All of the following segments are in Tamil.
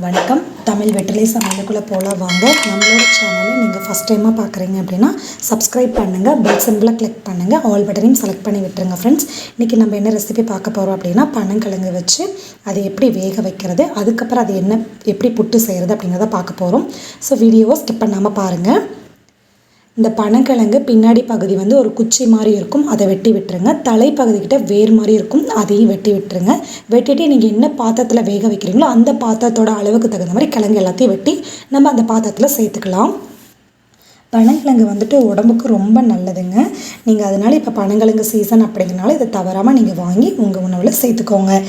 வணக்கம். தமிழ் வெற்றிலை சமையலுக்குள்ளே போகலாம் வாங்க. நம்மளோட சேனலை நீங்கள் ஃபஸ்ட் டைமாக பார்க்குறீங்க அப்படின்னா சப்ஸ்கிரைப் பண்ணுங்கள், பெல் சிம்பிளை கிளிக் பண்ணுங்கள், ஆல் பட்டனையும் செலக்ட் பண்ணி விட்டுருங்க ஃப்ரெண்ட்ஸ். இன்றைக்கி நம்ம என்ன ரெசிபி பார்க்க போகிறோம் அப்படின்னா பனங்கிழங்கு வச்சு அதை எப்படி வேக வைக்கிறது, அதுக்கப்புறம் அது எப்படி புட்டு செய்கிறது அப்படிங்கிறத பார்க்க போகிறோம். ஸோ வீடியோவை ஸ்கிப் பண்ணாமல் பாருங்கள். இந்த பனங்கிழங்கு பின்னாடி பகுதி வந்து ஒரு குச்சி மாதிரி இருக்கும், அதை வெட்டி விட்டுருங்க. தலைப்பகுதிக்கிட்ட வேர் மாதிரி இருக்கும், அதையும் வெட்டி விட்டுருங்க. வெட்டிட்டு நீங்கள் என்ன பாத்திரத்தில் வேக வைக்கிறீங்களோ அந்த பாத்திரத்தோட அளவுக்கு தகுந்த மாதிரி கிழங்கு எல்லாத்தையும் வெட்டி நம்ம அந்த பாத்திரத்தில் சேர்த்துக்கலாம். பனங்கிழங்கு வந்துட்டு உடம்புக்கு ரொம்ப நல்லதுங்க. நீங்கள் அதனால் இப்போ பனங்கிழங்கு சீசன் அப்படிங்கிறனால இதை தவறாமல் நீங்கள் வாங்கி உங்கள் உணவில் சேர்த்துக்கோங்க.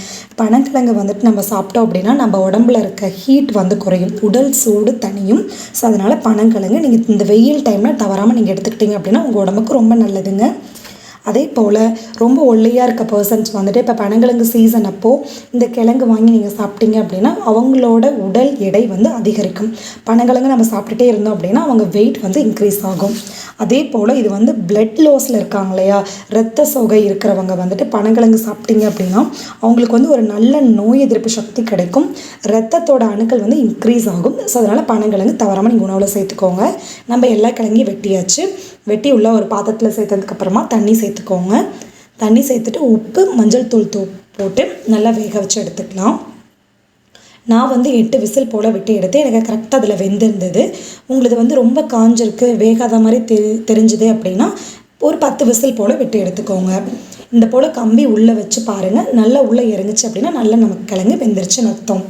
பனங்கிழங்கு வந்துட்டு நம்ம சாப்பிட்டோம் அப்படின்னா நம்ம உடம்புல இருக்க ஹீட் வந்து குறையும், உடல் சூடு தனியும். ஸோ அதனால் பனங்கிழங்கு நீங்கள் இந்த வெயில் டைமில் தவறாமல் நீங்கள் எடுத்துக்கிட்டீங்க அப்படின்னா உங்கள் உடம்புக்கு ரொம்ப நல்லதுங்க. அதே போல் ரொம்ப ஒல்லியாக இருக்க பர்சன்ஸ் வந்துட்டு இப்போ பனங்கிழங்கு சீசன் அப்போது இந்த கிழங்கு வாங்கி நீங்கள் சாப்பிட்டீங்க அப்படின்னா அவங்களோட உடல் எடை வந்து அதிகரிக்கும். பனங்கிழங்கு நம்ம சாப்பிட்டுட்டே இருந்தோம் அப்படின்னா அவங்க வெயிட் வந்து இன்க்ரீஸ் ஆகும். அதே போல் இது வந்து பிளட் லாஸில் இருக்காங்க இல்லையா, இரத்த சோகை இருக்கிறவங்க வந்துட்டு பனங்கிழங்கு சாப்பிட்டீங்க அப்படின்னா அவங்களுக்கு வந்து ஒரு நல்ல நோய் எதிர்ப்பு சக்தி கிடைக்கும், இரத்தத்தோட அணுக்கள் வந்து இன்க்ரீஸ் ஆகும். ஸோ அதனால் பனங்கிழங்கு தவறாமல் நீங்கள் உணவில் சேர்த்துக்கோங்க. நம்ம எல்லா கிழங்கையும் வெட்டியாச்சு. வெட்டி உள்ள ஒரு பாத்திரத்தில் சேர்த்ததுக்கப்புறமா தண்ணி சேர்த்துக்கோங்க. தண்ணி சேர்த்துட்டு உப்பு, மஞ்சள் தூள் போட்டு நல்லா வேக வச்சு எடுத்துக்கலாம். நான் வந்து 8 விசில் போல் விட்டு எடுத்து எனக்கு கரெக்டாக அதில் வெந்திருந்தது. உங்களுக்கு வந்து ரொம்ப காஞ்சிருக்கு, வேகாத மாதிரி தெரிஞ்சுது அப்படின்னா ஒரு 10 விசில் போல் விட்டு எடுத்துக்கோங்க. இந்த போல் கம்பி உள்ளே வச்சு பாருங்கள், நல்லா உள்ளே இறங்குச்சு அப்படின்னா நல்லா நமக்கு கிழங்கு வெந்துருச்சுன்னு அர்த்தம்.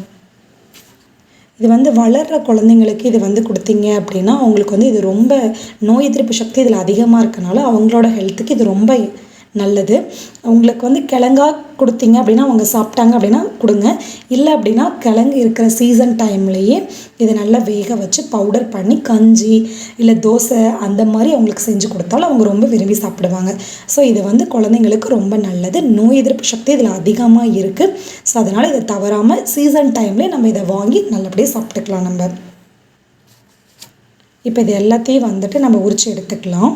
இது வந்து வளர்கிற குழந்தைங்களுக்கு இது வந்து கொடுத்தீங்க அப்படின்னா அவங்களுக்கு வந்து இது ரொம்ப நோய் எதிர்ப்பு சக்தி இதில் அதிகமாக இருக்கனால அவங்களோட ஹெல்த்துக்கு இது ரொம்ப நல்லது. உங்களுக்கு வந்து கிழங்கா கொடுத்தீங்க அப்படின்னா அவங்க சாப்பிட்டாங்க அப்படின்னா கொடுங்க. இல்லை அப்படின்னா கிழங்கு இருக்கிற சீசன் டைம்லேயே இதை நல்லா வேக வச்சு பவுடர் பண்ணி கஞ்சி இல்லை தோசை அந்த மாதிரி அவங்களுக்கு செஞ்சு கொடுத்தாலும் அவங்க ரொம்ப விரும்பி சாப்பிடுவாங்க. ஸோ இது வந்து குழந்தைங்களுக்கு ரொம்ப நல்லது, நோய் எதிர்ப்பு சக்தி இதில் அதிகமாக இருக்குது. ஸோ அதனால் இதை தவறாமல் சீசன் டைம்லேயே நம்ம இதை வாங்கி நல்லபடியாக சாப்பிட்டுக்கலாம். நம்ம இப்போ இது எல்லாத்தையும் வந்துட்டு நம்ம உரித்து எடுத்துக்கலாம்.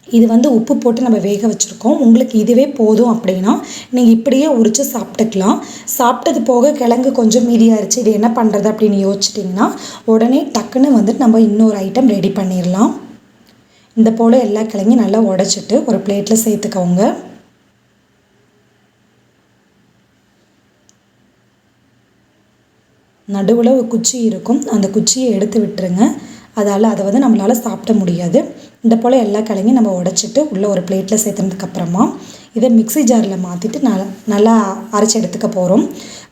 இது வந்து உப்பு போட்டு நம்ம வேக வச்சுருக்கோம். உங்களுக்கு இதுவே போதும் அப்படின்னா நீங்கள் இப்படியே உரித்து சாப்பிட்டுக்கலாம். சாப்பிட்டது போக கிழங்கு கொஞ்சம் மீதியாகிடுச்சு, இது என்ன பண்ணுறது அப்படின்னு யோசிச்சிட்டிங்கன்னா உடனே டக்குன்னு வந்துட்டு நம்ம இன்னொரு ஐட்டம் ரெடி பண்ணிடலாம். இந்த போல் எல்லா கிழங்கையும் நல்லா உடச்சிட்டு ஒரு பிளேட்டில் சேர்த்துக்கோங்க. நடுவில் ஒரு குச்சி இருக்கும், அந்த குச்சியை எடுத்து விட்டுருங்க. அதை வந்து நம்மளால் சாப்பிட முடியாது. இந்த போல் எல்லா கிழங்கையும் நம்ம உடச்சிட்டு உள்ளே ஒரு பிளேட்டில் சேர்த்துனதுக்கப்புறமா இதை மிக்ஸி ஜாரில் மாற்றிட்டு நல்லா அரைச்சி எடுத்துக்க போகிறோம்.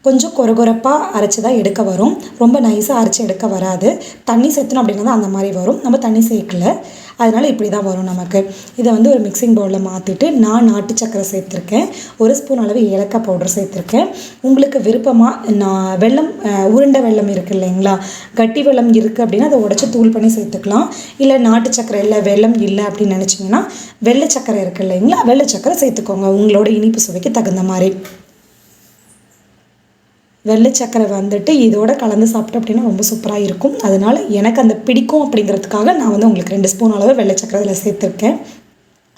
கொஞ்சம் கொரகொரப்பாக அரைச்சி தான் எடுக்க வரும், ரொம்ப நைஸாக அரைச்சி எடுக்க வராது. தண்ணி சேர்த்தணும் அப்படின்னா தான் அந்த மாதிரி வரும், நம்ம தண்ணி சேர்க்கல, அதனால் இப்படி தான் வரும் நமக்கு. இதை வந்து ஒரு மிக்சிங் பவுலில் மாற்றிட்டு நான் நாட்டு சக்கரை சேர்த்துருக்கேன், 1 ஸ்பூன் அளவு ஏலக்காய் பவுடர் சேர்த்துருக்கேன். உங்களுக்கு விருப்பமாக நான் வெல்லம், உருண்டை வெல்லம் இருக்குது இல்லைங்களா, கட்டி வெல்லம் இருக்குது அப்படின்னா அதை உடச்சி தூள் பண்ணி சேர்த்துக்கலாம். இல்லை நாட்டு சக்கரை இல்லை, வெல்லம் இல்லை அப்படின்னு நினச்சிங்கன்னா வெள்ளை சக்கரை இருக்குது இல்லைங்களா, வெள்ளை சக்கரை சேர்த்துக்கோங்க உங்களோட இனிப்பு சுவைக்கு தகுந்த மாதிரி. வெள்ளை சக்கரை வந்துட்டு இதோட கலந்து சாப்பிட்டோம் அப்படின்னா ரொம்ப சூப்பராக இருக்கும். அதனால் எனக்கு அந்த பிடிக்கும் அப்படிங்கிறதுக்காக நான் வந்து உங்களுக்கு 2 ஸ்பூன் அளவு வெள்ளை சக்கரை இதில் சேர்த்துருக்கேன்.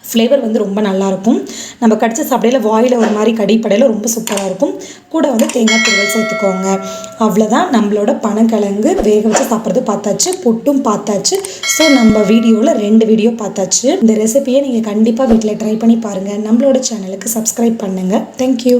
ஃப்ளேவர் வந்து ரொம்ப நல்லாயிருக்கும். நம்ம கடிச்சு சாப்பிடையில வாயில் ஒரு மாதிரி கடிப்படையில் ரொம்ப சூப்பராக இருக்கும். கூட வந்து தேங்காய் துருவல் சேர்த்துக்கோங்க. அவ்வளோதான், நம்மளோட பனங்கிழங்கு வேக வச்சு சாப்பிட்றது பார்த்தாச்சு, புட்டும் பார்த்தாச்சு. ஸோ நம்ம வீடியோவில் 2 வீடியோ பார்த்தாச்சு. இந்த ரெசிபியை நீங்கள் கண்டிப்பாக வீட்டில் ட்ரை பண்ணி பாருங்கள். நம்மளோட சேனலுக்கு சப்ஸ்கிரைப் பண்ணுங்கள். தேங்க்யூ.